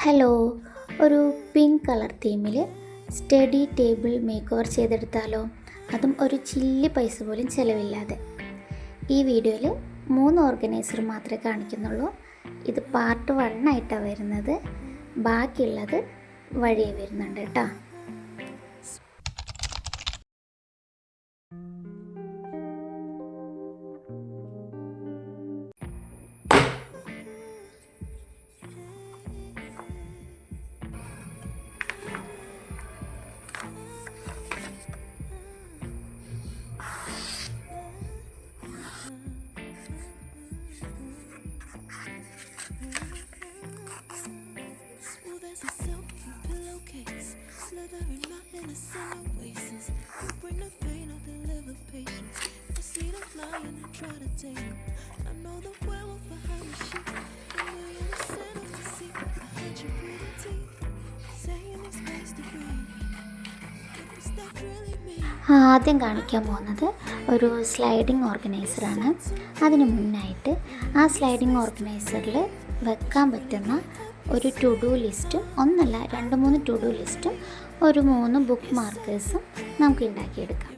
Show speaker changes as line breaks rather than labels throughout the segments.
Hello, ഒരു pink colour തീമിൽ study table makeover ചെയ്തെടുത്താലോ? അതും ഒരു ചില്ലി പൈസ പോലും ചിലവില്ലാതെ. ഈ വീഡിയോയിൽ 3 ഓർഗനൈസർ മാത്രമേ കാണിക്കുന്നുള്ളൂ. ഇത് പാർട്ട് 1 ആയിട്ടാണ് വരുന്നത്. ബാക്കിയുള്ളത് വഴിയേ വരുന്നുണ്ട് കേട്ടോ.
Slithering my innocent oasis. You bring the pain, I'll deliver patience. I see the lion and try to tame him. I know the werewolf behind the sheep. The million incentives to see behind your pretty teeth. Saying it's best to breathe. Is that really me?
ആദ്യം കാണിക്കാൻ പോകുന്നത് ഒരു sliding ഓർഗനൈസറാണ്. അതിന് മുന്നായിട്ട് ആ sliding ഓർഗനൈസറിൽ വെക്കാൻ പറ്റുന്ന ഒരു ടു ഡു ലിസ്റ്റും, ഒന്നല്ല 2-3 ടു ഡു ലിസ്റ്റും, ഒരു 3 ബുക്ക് മാർക്കേഴ്സും നമുക്ക് ഉണ്ടാക്കിയെടുക്കാം.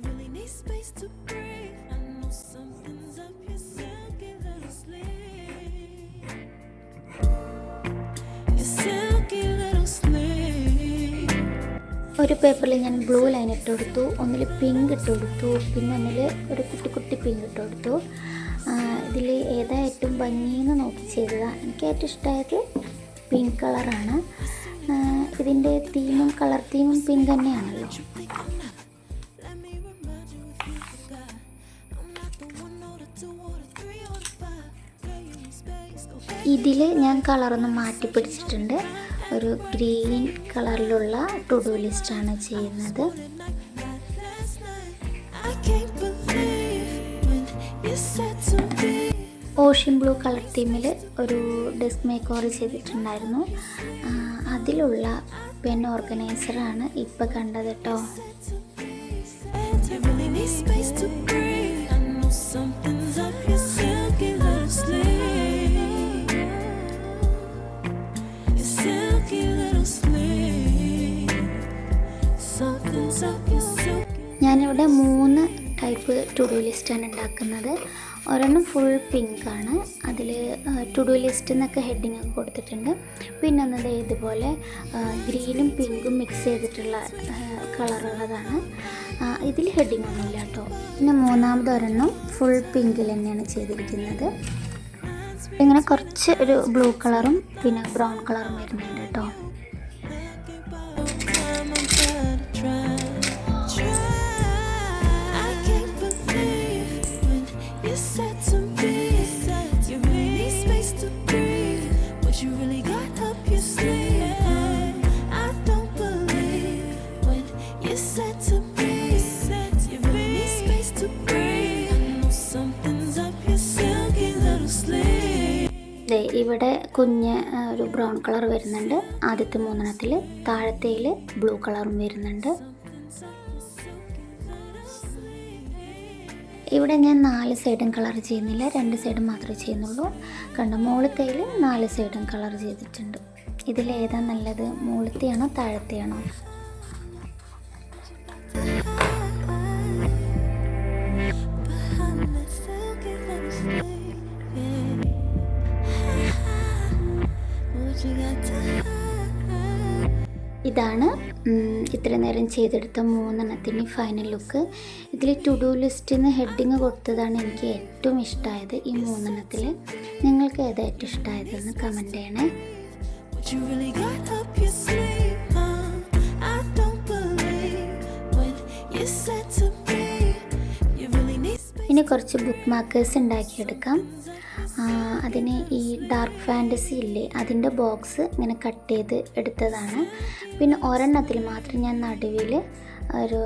ഒരു പേപ്പറിൽ ഞാൻ ബ്ലൂ ലൈൻ ഇട്ട് കൊടുത്തു, ഒന്നിൽ പിങ്ക് ഇട്ട് കൊടുത്തു, പിന്നെ ഒന്നിൽ ഒരു കുട്ടി പിങ്ക് ഇട്ട് കൊടുത്തു. ഇതിൽ ഏതാ ഏറ്റവും ഭംഗിയെന്ന് നോക്കി ചെയ്തതാണ്. എനിക്ക് ഏറ്റവും ഇഷ്ടമായത് പിങ്ക് കളറാണ്. ഇതിൻ്റെ കളർ തീമും പിങ്ക് തന്നെയാണല്ലോ. ഇതിൽ ഞാൻ കളറൊന്നും മാറ്റി പിടിച്ചിട്ടുണ്ട്. ഒരു ഗ്രീൻ കളറിലുള്ള ടു ഡു ലിസ്റ്റാണ് ചെയ്യുന്നത്. ഓഷ്യൻ ബ്ലൂ കളർ തീമിൽ ഒരു ഡെസ്ക് മേക്ക് ഓവർ ചെയ്തിട്ടുണ്ടായിരുന്നു. അതിലുള്ള പെൻ ഓർഗനൈസറാണ് ഇപ്പോൾ കണ്ടത് കേട്ടോ. ഞാനിവിടെ 3 ടൈപ്പ് ടു ഡു ലിസ്റ്റാണ് ഉണ്ടാക്കുന്നത്. ഒരെണ്ണം ഫുൾ പിങ്കാണ്. അതിൽ ടു ഡു ലിസ്റ്റ് എന്നൊക്കെ ഹെഡിങ് ഒക്കെ കൊടുത്തിട്ടുണ്ട്. പിന്നെ ഒന്നത് ഇതുപോലെ ഗ്രീനും പിങ്കും മിക്സ് ചെയ്തിട്ടുള്ള കളറുള്ളതാണ്. ഇതിൽ ഹെഡിങ് ഒന്നുമില്ല കേട്ടോ. പിന്നെ 3ാമത് ഒരെണ്ണം ഫുൾ പിങ്കിൽ തന്നെയാണ് ചെയ്തിരിക്കുന്നത്. ഇങ്ങനെ കുറച്ച് ഒരു ബ്ലൂ കളറും പിന്നെ ബ്രൗൺ കളറും വരുന്നുണ്ട് കേട്ടോ. ഇവിടെ കുഞ്ഞ് ഒരു ബ്രൗൺ കളർ വരുന്നുണ്ട്. ആദ്യത്തെ 3എണ്ണത്തിൽ, താഴത്തേൽ ബ്ലൂ കളറും വരുന്നുണ്ട്. ഇവിടെ ഞാൻ 4 സൈഡും കളർ ചെയ്യുന്നില്ല, 2 സൈഡും മാത്രമേ ചെയ്യുന്നുള്ളൂ. കണ്ടോ, മുകളിലത്തേൽ 4 സൈഡും കളർ ചെയ്തിട്ടുണ്ട്. ഇതിലേതാ നല്ലത്, മുകളിലത്തെയാണോ താഴത്തെയാണോ? ഇതാണ് ഇത്ര നേരം ചെയ്തെടുത്ത 3എണ്ണത്തിന് ഫൈനൽ ലുക്ക്. ഇതിൽ ടു ഡു ലിസ്റ്റിന് ഹെഡിങ് കൊടുത്തതാണ് എനിക്ക് ഏറ്റവും ഇഷ്ടമായത്. ഈ 3എണ്ണത്തിൽ നിങ്ങൾക്ക് ഏതാ ഏറ്റവും ഇഷ്ടമായതെന്ന് കമൻറ്റ് ചെയ്യണേ. ഇനി കുറച്ച് ബുക്ക് മാർക്കേഴ്സ് ഉണ്ടാക്കിയെടുക്കാം. അതിന് ഈ ഡാർക്ക് ഫാൻറ്റസി ഇല്ലേ, അതിൻ്റെ ബോക്സ് ഇങ്ങനെ കട്ട് ചെയ്ത് എടുത്തതാണ്. പിന്നെ ഒരെണ്ണത്തിൽ മാത്രം ഞാൻ നടുവിൽ ഒരു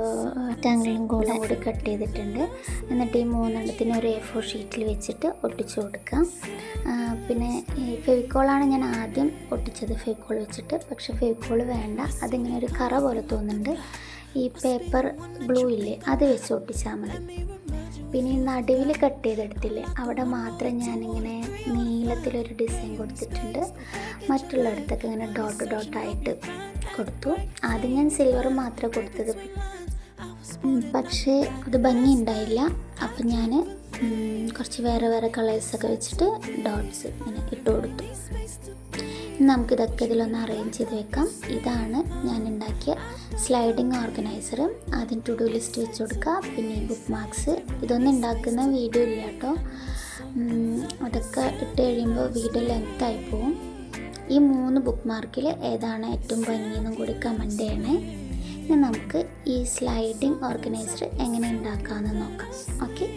ടാങ്കിളും കൂടെ കട്ട് ചെയ്തിട്ടുണ്ട്. എന്നിട്ട് ഈ 3എണ്ണത്തിന് ഒരു A4 ഷീറ്റിൽ വെച്ചിട്ട് ഒട്ടിച്ചു കൊടുക്കാം. പിന്നെ ഈ ഫെവിക്കോളാണ് ഞാൻ ആദ്യം ഒട്ടിച്ചത്, ഫെവിക്കോൾ വെച്ചിട്ട്. പക്ഷേ ഫെവിക്കോൾ വേണ്ട, അതിങ്ങനെ ഒരു കറ പോലെ തോന്നുന്നുണ്ട്. ഈ പേപ്പർ ബ്ലൂ ഇല്ലേ, അത് വെച്ച് ഒട്ടിച്ചാൽ മതി. പിന്നെ ഈ നടുവിൽ കട്ട് ചെയ്തെടുത്തില്ലേ, അവിടെ മാത്രം ഞാനിങ്ങനെ നീല നീളത്തിലൊരു ഡിസൈൻ കൊടുത്തിട്ടുണ്ട്. മറ്റുള്ളിടത്തൊക്കെ ഇങ്ങനെ ഡോട്ടായിട്ട് കൊടുത്തു. ആദ്യം ഞാൻ സിൽവർ മാത്രമേ കൊടുത്തത്, പക്ഷേ അത് ഭംഗി ഉണ്ടായില്ല. അപ്പം ഞാൻ കുറച്ച് വേറെ കളേഴ്സൊക്കെ വെച്ചിട്ട് ഡോട്ട്സ് ഇങ്ങനെ ഇട്ട് കൊടുത്തു. നമുക്കിതൊക്കെ ഇതിലൊന്ന് അറേഞ്ച് ചെയ്ത് വെക്കാം. ഇതാണ് ഞാൻ ഉണ്ടാക്കിയ സ്ലൈഡിങ് ഓർഗനൈസർ. ആദ്യം ടു ഡു ലിസ്റ്റ് വെച്ച് കൊടുക്കുക, പിന്നെ ഈ ബുക്ക് മാർക്സ്. ഇതൊന്നും ഉണ്ടാക്കുന്ന വീഡിയോ ഇല്ല കേട്ടോ, അതൊക്കെ ഇട്ട് കഴിയുമ്പോൾ വീഡിയോ ലെങ്ത് ആയി പോവും. ഈ 3 ബുക്ക് മാർക്കിൽ ഏതാണ് ഏറ്റവും ഭംഗിയെന്നും കൂടി കമൻറ്റ് ചെയ്യണേ. ഇനി നമുക്ക് ഈ സ്ലൈഡിങ് ഓർഗനൈസർ എങ്ങനെ ഉണ്ടാക്കാമെന്ന് നോക്കാം. Okay,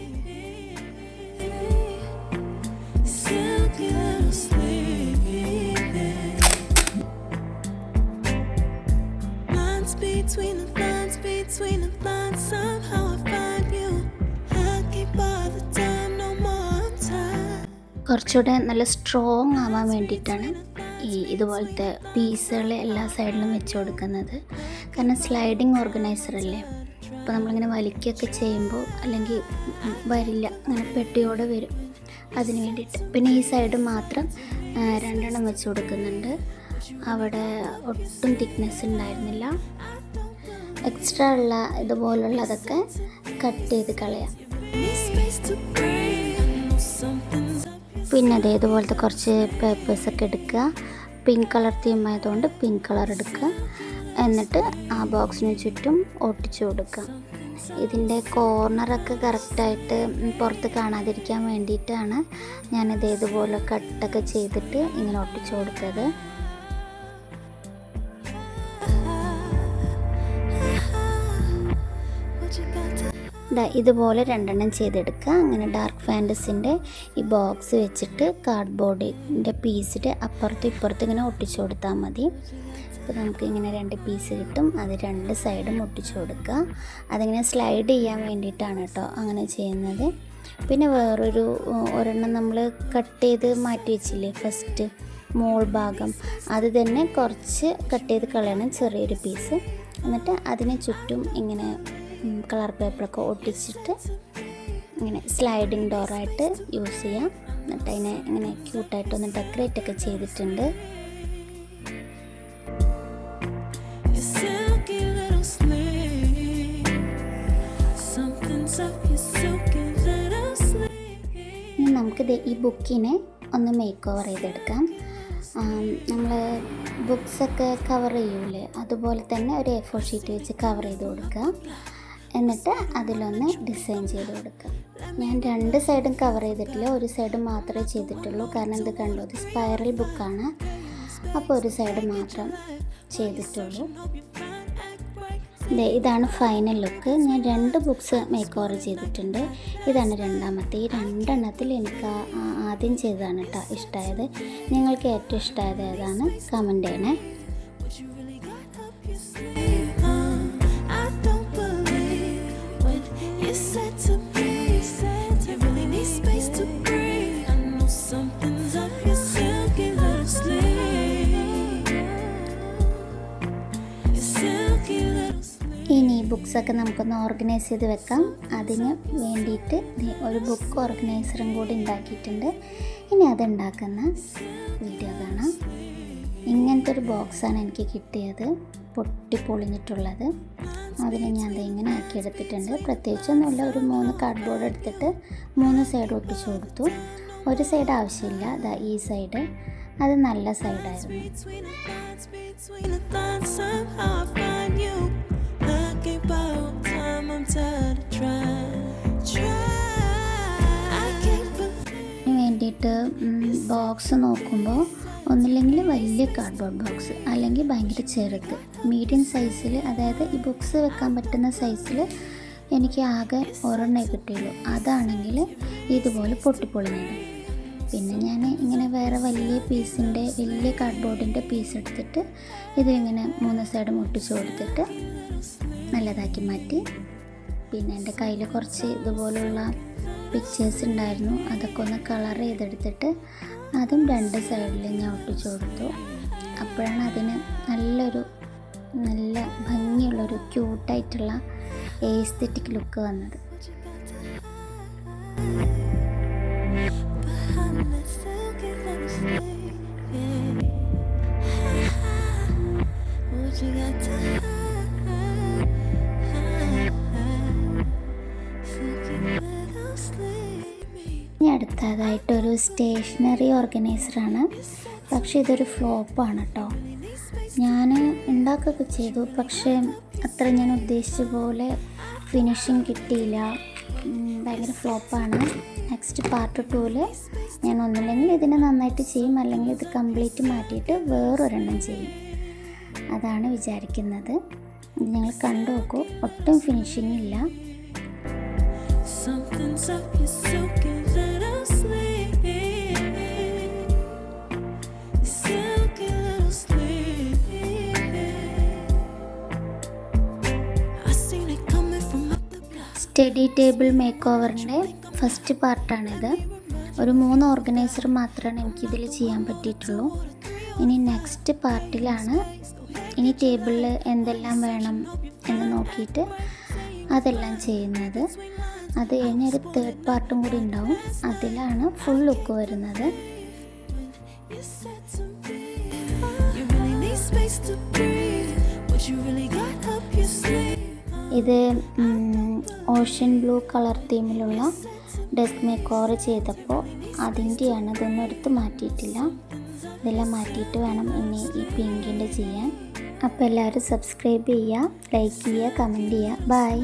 between the lines, somehow I find you. I can't bother time no more time.
കുറച്ചുകൂടെ നല്ല സ്ട്രോങ് ആവാൻ വേണ്ടിയിട്ടാണ് ഇതുപോലത്തെ പീസുകൾ എല്ലാ സൈഡിലും വെച്ച് കൊടുക്കുന്നത്. കാരണം സ്ലൈഡിങ് ഓർഗനൈസർ അല്ലേ, അപ്പോൾ നമ്മളിങ്ങനെ വലിക്കുകയൊക്കെ ചെയ്യുമ്പോൾ അല്ലെങ്കിൽ വരില്ല, അങ്ങനെ പെട്ടിയോടെ വരും. അതിന് വേണ്ടിയിട്ട് പിന്നെ ഈ സൈഡ് മാത്രം 2 വെച്ച് കൊടുക്കുന്നുണ്ട്. അവിടെ ഒട്ടും തിക്നെസ് ഉണ്ടായിരുന്നില്ല. എക്സ്ട്രാ ഉള്ള ഇതുപോലുള്ളതൊക്കെ കട്ട് ചെയ്ത് കളയാം. പിന്നെ ഇതുപോലത്തെ കുറച്ച് പേപ്പേഴ്സൊക്കെ എടുക്കുക. പിങ്ക് കളർ തീം ആയതുകൊണ്ട് പിങ്ക് കളർ എടുക്കുക. എന്നിട്ട് ആ ബോക്സിന് ചുറ്റും ഒട്ടിച്ചു കൊടുക്കുക. ഇതിൻ്റെ കോർണറൊക്കെ കറക്റ്റായിട്ട് പുറത്ത് കാണാതിരിക്കാൻ വേണ്ടിയിട്ടാണ് ഞാനിത് ഇതുപോലെ കട്ടൊക്കെ ചെയ്തിട്ട് ഇങ്ങനെ ഒട്ടിച്ചു കൊടുത്തത്. ഇതുപോലെ 2 ചെയ്തെടുക്കുക. അങ്ങനെ ഡാർക്ക് ഫാൻറ്റസിൻ്റെ ഈ ബോക്സ് വെച്ചിട്ട് കാർഡ്ബോർഡിൻ്റെ പീസിൻ്റെ അപ്പുറത്തും ഇപ്പുറത്തും ഇങ്ങനെ ഒട്ടിച്ചു കൊടുത്താൽ മതി. അപ്പോൾ നമുക്ക് ഇങ്ങനെ 2 പീസ് കിട്ടും. അത് 2 സൈഡും ഒട്ടിച്ചു കൊടുക്കുക. അതിങ്ങനെ സ്ലൈഡ് ചെയ്യാൻ വേണ്ടിയിട്ടാണ് കേട്ടോ അങ്ങനെ ചെയ്യുന്നത്. പിന്നെ വേറൊരു ഒരെണ്ണം നമ്മൾ കട്ട് ചെയ്ത് മാറ്റി വെച്ചില്ലേ ഫസ്റ്റ് മോൾ ഭാഗം, അത് തന്നെ കുറച്ച് കട്ട് ചെയ്ത് കളയണം, ചെറിയൊരു പീസ്. എന്നിട്ട് അതിന് ചുറ്റും ഇങ്ങനെ കളർ പേപ്പറൊക്കെ ഒട്ടിച്ചിട്ട് ഇങ്ങനെ സ്ലൈഡിങ് ഡോറായിട്ട് യൂസ് ചെയ്യാം. എന്നിട്ട് അതിനെ ഇങ്ങനെ ക്യൂട്ടായിട്ടൊന്ന് ഡെക്കറേറ്റ് ഒക്കെ ചെയ്തിട്ടുണ്ട്. ഇനി നമുക്കിത് ഈ ബുക്കിനെ ഒന്ന് മേക്ക് ഓവർ ചെയ്തെടുക്കാം. നമ്മൾ ബുക്സൊക്കെ കവർ ചെയ്യൂലേ, അതുപോലെ തന്നെ ഒരു A4 ഷീറ്റ് വെച്ച് കവർ ചെയ്ത് കൊടുക്കുക. എന്നിട്ട് അതിലൊന്ന് ഡിസൈൻ ചെയ്ത് കൊടുക്കുക. ഞാൻ 2 സൈഡും കവർ ചെയ്തിട്ടില്ല, ഒരു സൈഡ് മാത്രമേ ചെയ്തിട്ടുള്ളൂ. കാരണം ഇത് കണ്ടോ, ഇത് സ്പൈറൽ ബുക്കാണ്, അപ്പോൾ ഒരു സൈഡ് മാത്രം ചെയ്തിട്ടുള്ളൂ. ഇതാണ് ഫൈനൽ ലുക്ക്. ഞാൻ 2 ബുക്സ് മേക്ക് ഓവർ ചെയ്തിട്ടുണ്ട്. ഇതാണ് രണ്ടാമത്തെ. ഈ 2 എണ്ണത്തിൽ എനിക്ക് ആദ്യം ചെയ്തതാണ് കേട്ടോ ഇഷ്ടമായത്. നിങ്ങൾക്ക് ഏറ്റവും ഇഷ്ടമായത് ഏതാണ് കമൻറ്റ് ചെയ്യണേ. ഇനി ബുക്സൊക്കെ നമുക്കൊന്ന് ഓർഗനൈസ് ചെയ്ത് വെക്കാം. അതിന് വേണ്ടിയിട്ട് ഒരു ബുക്ക് ഓർഗനൈസറും കൂടി ഉണ്ടാക്കിയിട്ടുണ്ട്. ഇനി അതുണ്ടാക്കുന്ന വീഡിയോ കാണാം. ഇങ്ങനത്തെ ഒരു ബോക്സാണ് എനിക്ക് കിട്ടിയത്, പൊട്ടിപ്പൊളിഞ്ഞിട്ടുള്ളത്. അതിനെ ഞാൻ ഇങ്ങനെ ആക്കിയെടുത്തിട്ടുണ്ട്. പ്രത്യേകിച്ചൊന്നുമില്ല, ഒരു 3 കാർഡ്ബോർഡ് എടുത്തിട്ട് 3 സൈഡ് ഒട്ടിച്ചു കൊടുത്തു. ഒരു സൈഡ് ആവശ്യമില്ല, ഈ സൈഡ്, അത് നല്ല സൈഡായിരുന്നു. അതിന് വേണ്ടിയിട്ട് ബോക്സ് നോക്കുമ്പോൾ ഒന്നില്ലെങ്കിൽ വലിയ കാർഡ്ബോർഡ് ബോക്സ്, അല്ലെങ്കിൽ ഭയങ്കര ചെറുത്, മീഡിയം സൈസിൽ, അതായത് ഈ ബുക്സ് വെക്കാൻ പറ്റുന്ന സൈസിൽ എനിക്ക് ആകെ ഒരെണ്ണേ കിട്ടിയുള്ളൂ. അതാണെങ്കിൽ ഇതുപോലെ പൊട്ടിപ്പൊളിഞ്ഞിടും. പിന്നെ ഞാൻ ഇങ്ങനെ വേറെ വലിയ കാർഡ്ബോർഡിൻ്റെ പീസ് എടുത്തിട്ട് ഇതിങ്ങനെ 3 സൈഡും ഒട്ടിച്ച് കൊടുത്തിട്ട് നല്ലതാക്കി മാറ്റി. പിന്നെ എൻ്റെ കയ്യിൽ കുറച്ച് ഇതുപോലുള്ള പിക്ചേഴ്സ് ഉണ്ടായിരുന്നു, അതൊക്കെ ഒന്ന് കളർ ചെയ്തെടുത്തിട്ട് അതും 2 സൈഡിൽ ഞാൻ ഒട്ടിച്ചു കൊടുത്തു. അപ്പോഴാണ് അതിന് നല്ല ഭംഗിയുള്ളൊരു ക്യൂട്ടായിട്ടുള്ള എസ്തെറ്റിക് ലുക്ക് വന്നത്. ഇനി അടുത്തതായിട്ടൊരു സ്റ്റേഷനറി ഓർഗനൈസറാണ്. പക്ഷേ ഇതൊരു ഫ്ലോപ്പാണ് കേട്ടോ. ഞാൻ ഉണ്ടാക്കുകയൊക്കെ ചെയ്തു, പക്ഷേ അത്ര ഞാൻ ഉദ്ദേശിച്ച പോലെ ഫിനിഷിങ് കിട്ടിയില്ല. ഭയങ്കര ഫ്ലോപ്പാണ്. നെക്സ്റ്റ് പാർട്ട് 2-ൽ ഞാൻ ഒന്നില്ലെങ്കിൽ ഇതിനെ നന്നായിട്ട് ചെയ്യും, അല്ലെങ്കിൽ ഇത് കംപ്ലീറ്റ് മാറ്റിയിട്ട് വേറൊരെണ്ണം ചെയ്യും. അതാണ് വിചാരിക്കുന്നത്. ഇത് ഞങ്ങൾ കണ്ടു നോക്കൂ, ഒട്ടും ഫിനിഷിങ് ഇല്ല.
Something's up your silky little sleeve. Silky little sleeve. I seen it coming from up the block.
Study table make ഓവറിൻ്റെ ഫസ്റ്റ് പാർട്ടാണിത്. ഒരു 3 ഓർഗനൈസർ മാത്രമാണ് എനിക്കിതിൽ ചെയ്യാൻ പറ്റിയിട്ടുള്ളൂ. ഇനി നെക്സ്റ്റ് പാർട്ടിലാണ് ഇനി ടേബിളിൽ എന്തെല്ലാം വേണം എന്ന് നോക്കിയിട്ട് അതെല്ലാം ചെയ്യുന്നത്. അത് കഴിഞ്ഞൊരു 3rd പാർട്ടും കൂടി ഉണ്ടാവും. അതിലാണ് ഫുൾ ലുക്ക് വരുന്നത്.
You said to me, you really need space to breathe. What you really got up your sleeve.
ഇത് ഓഷ്യൻ ബ്ലൂ കളർ തീമിലുള്ള ഡെസ്ക് മേക്ക് ഓവർ ചെയ്തപ്പോൾ അതിൻ്റെയാണ്. ഇതൊന്നും എടുത്ത് മാറ്റിയിട്ടില്ല. ഇതെല്ലാം മാറ്റിയിട്ട് വേണം ഇനി ഈ പിങ്കിൻ്റെ ചെയ്യാൻ. അപ്പോൾ എല്ലാവരും സബ്സ്ക്രൈബ് ചെയ്യുക, ലൈക്ക് ചെയ്യുക, കമൻറ്റ് ചെയ്യുക. ബൈ.